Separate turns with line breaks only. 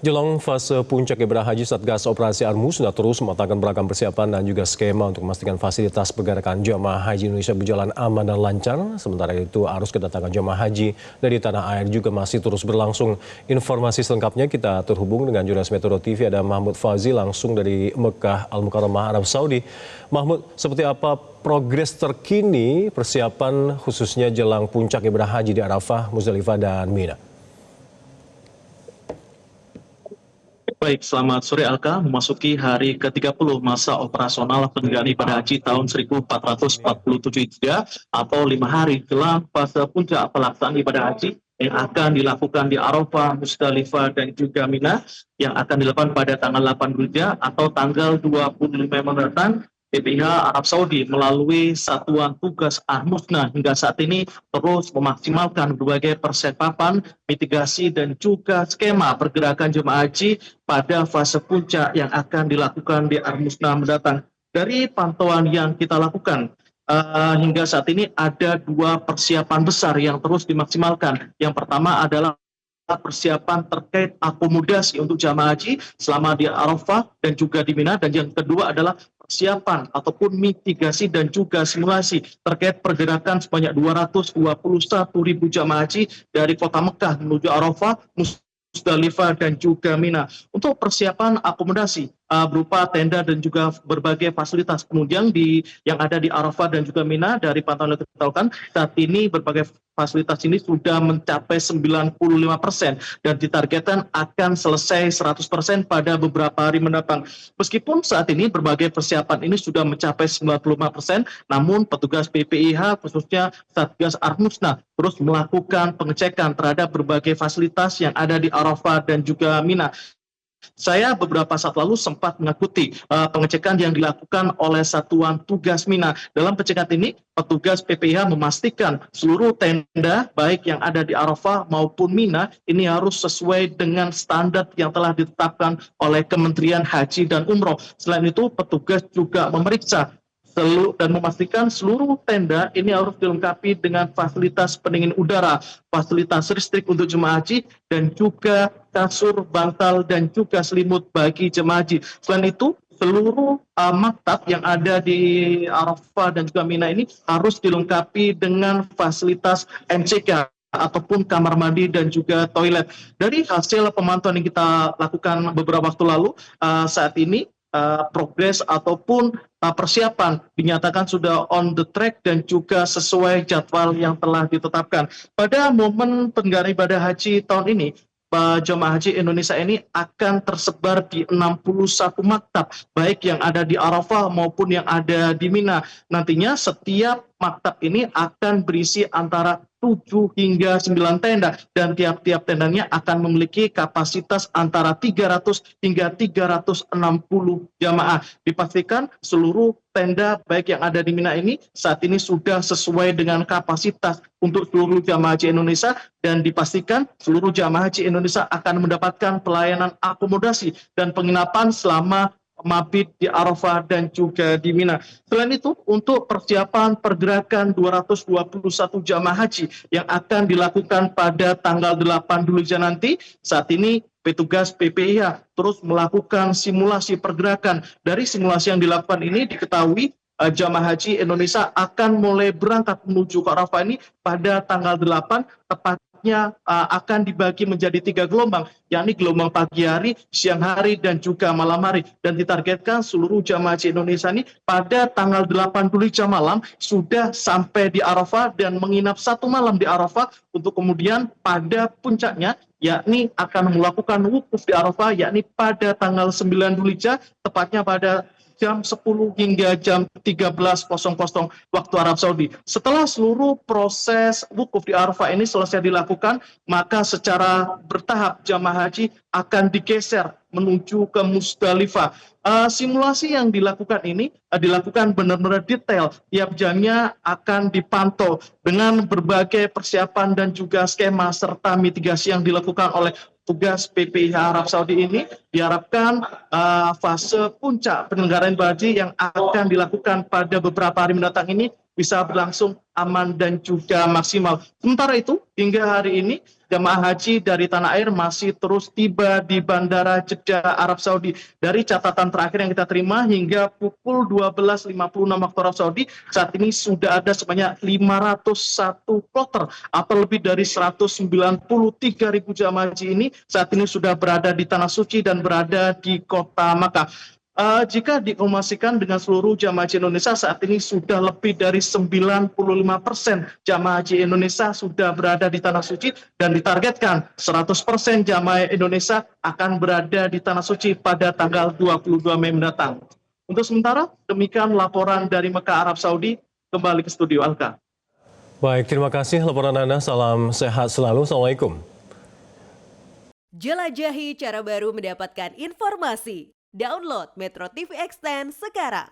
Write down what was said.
Jelang fase puncak ibadah haji, Satgas Operasi Armu sudah terus mematangkan beragam persiapan dan juga skema untuk memastikan fasilitas pergerakan jemaah haji Indonesia berjalan aman dan lancar. Sementara itu, arus kedatangan jemaah haji dari tanah air juga masih terus berlangsung. Informasi selengkapnya kita terhubung dengan jurnalis Metro TV, ada Mahmud Fazil langsung dari Mekah Al-Mukarramah, Arab Saudi. Mahmud, seperti apa progres terkini persiapan khususnya jelang puncak ibadah haji di Arafah, Muzdalifah, dan Mina?
Baik, selamat sore Alka. Memasuki hari ke-30 masa operasional penyelenggaraan ibadah haji tahun 1447 Hijriah atau 5 hari jelang fase puncak pelaksanaan ibadah haji yang akan dilakukan di Arafah, Muzdalifah, dan juga Mina yang akan dilakukan pada tanggal 8 Dzulhijjah atau tanggal 25 mendatang. BPIH Arab Saudi melalui Satuan Tugas Al-Musnah hingga saat ini terus memaksimalkan berbagai persiapan, mitigasi, dan juga skema pergerakan jemaah haji pada fase puncak yang akan dilakukan di Al-Musnah mendatang. Dari pantauan yang kita lakukan, hingga saat ini ada dua persiapan besar yang terus dimaksimalkan. Yang pertama adalah persiapan terkait akomodasi untuk jamaah haji selama di Arafah dan juga di Mina, dan yang kedua adalah persiapan ataupun mitigasi dan juga simulasi terkait pergerakan sebanyak 221.000 jamaah haji dari kota Mekah menuju Arafah, Muzdalifah, dan juga Mina. Untuk persiapan akomodasi berupa tenda dan juga berbagai fasilitas penunjang yang ada di Arafah dan juga Mina, dari pantauan yang kita lakukan saat ini berbagai fasilitas ini sudah mencapai 95% dan ditargetkan akan selesai 100% pada beberapa hari mendatang. Meskipun saat ini berbagai persiapan ini sudah mencapai 95%, namun petugas BPIH khususnya Satgas Al-Musnah terus melakukan pengecekan terhadap berbagai fasilitas yang ada di Arafah dan juga Mina. Saya beberapa saat lalu sempat mengikuti pengecekan yang dilakukan oleh Satuan Tugas Mina. Dalam pengecekan ini, petugas PPIH memastikan seluruh tenda baik yang ada di Arafah maupun Mina ini harus sesuai dengan standar yang telah ditetapkan oleh Kementerian Haji dan Umroh. Selain itu, petugas juga memeriksa dan memastikan seluruh tenda ini harus dilengkapi dengan fasilitas pendingin udara, fasilitas listrik untuk jemaah haji, dan juga kasur, bantal, dan juga selimut bagi jemaah haji. Selain itu, seluruh maktab yang ada di Arafah dan juga Mina ini harus dilengkapi dengan fasilitas MCK ataupun kamar mandi dan juga toilet. Dari hasil pemantauan yang kita lakukan beberapa waktu lalu, saat ini progres ataupun persiapan dinyatakan sudah on the track dan juga sesuai jadwal yang telah ditetapkan. Pada momen penyelenggaraan ibadah haji tahun ini, jemaah haji Indonesia ini akan tersebar di 61 maktab, baik yang ada di Arafah maupun yang ada di Mina. Nantinya setiap maktab ini akan berisi antara 7 hingga 9 tenda, dan tiap-tiap tendanya akan memiliki kapasitas antara 300 hingga 360 jamaah. Dipastikan seluruh tenda baik yang ada di Mina ini saat ini sudah sesuai dengan kapasitas untuk seluruh jamaah haji Indonesia, dan dipastikan seluruh jamaah haji Indonesia akan mendapatkan pelayanan akomodasi dan penginapan selama mabit di Arafah dan juga di Mina. Selain itu, untuk persiapan pergerakan 221 jamaah haji yang akan dilakukan pada tanggal 8 Dzulhijjah nanti, saat ini petugas PPIH terus melakukan simulasi pergerakan. Dari simulasi yang dilakukan ini diketahui jamaah haji Indonesia akan mulai berangkat menuju ke Arafah ini pada tanggal 8, tepatnya akan dibagi menjadi 3 gelombang, yakni gelombang pagi hari, siang hari, dan juga malam hari. Dan ditargetkan seluruh jamaah haji Indonesia ini pada tanggal 8 Dzulhijjah malam sudah sampai di Arafah dan menginap 1 malam di Arafah, untuk kemudian pada puncaknya yakni akan melakukan wukuf di Arafah yakni pada tanggal 9 Dzulhijjah, tepatnya pada jam 10 hingga jam 13.00 waktu Arab Saudi. Setelah seluruh proses wukuf di Arafah ini selesai dilakukan, maka secara bertahap jamaah haji akan digeser menuju ke Muzdalifah. Simulasi yang dilakukan ini dilakukan benar-benar detail. Tiap jamnya akan dipantau dengan berbagai persiapan dan juga skema serta mitigasi yang dilakukan oleh tugas PPIH Arab Saudi ini. Diharapkan fase puncak penyelenggaraan ibadah haji yang akan dilakukan pada beberapa hari mendatang ini bisa berlangsung aman dan juga maksimal. Sementara itu, hingga hari ini jemaah haji dari tanah air masih terus tiba di Bandara Jeddah, Arab Saudi. Dari catatan terakhir yang kita terima hingga pukul 12.56 waktu Arab Saudi, saat ini sudah ada sebanyak 501 kloter atau lebih dari 193.000 jemaah haji ini saat ini sudah berada di Tanah Suci dan berada di kota Makkah. Jika diinformasikan dengan seluruh jamaah haji Indonesia, saat ini sudah lebih dari 95% jamaah haji Indonesia sudah berada di Tanah Suci dan ditargetkan 100% jamaah Indonesia akan berada di Tanah Suci pada tanggal 22 Mei mendatang. Untuk sementara, demikian laporan dari Mekah, Arab Saudi. Kembali ke studio Alka.
Baik, terima kasih laporan Anda. Salam sehat selalu. Assalamualaikum.
Jelajahi cara baru mendapatkan informasi. Download Metro TV Extend sekarang.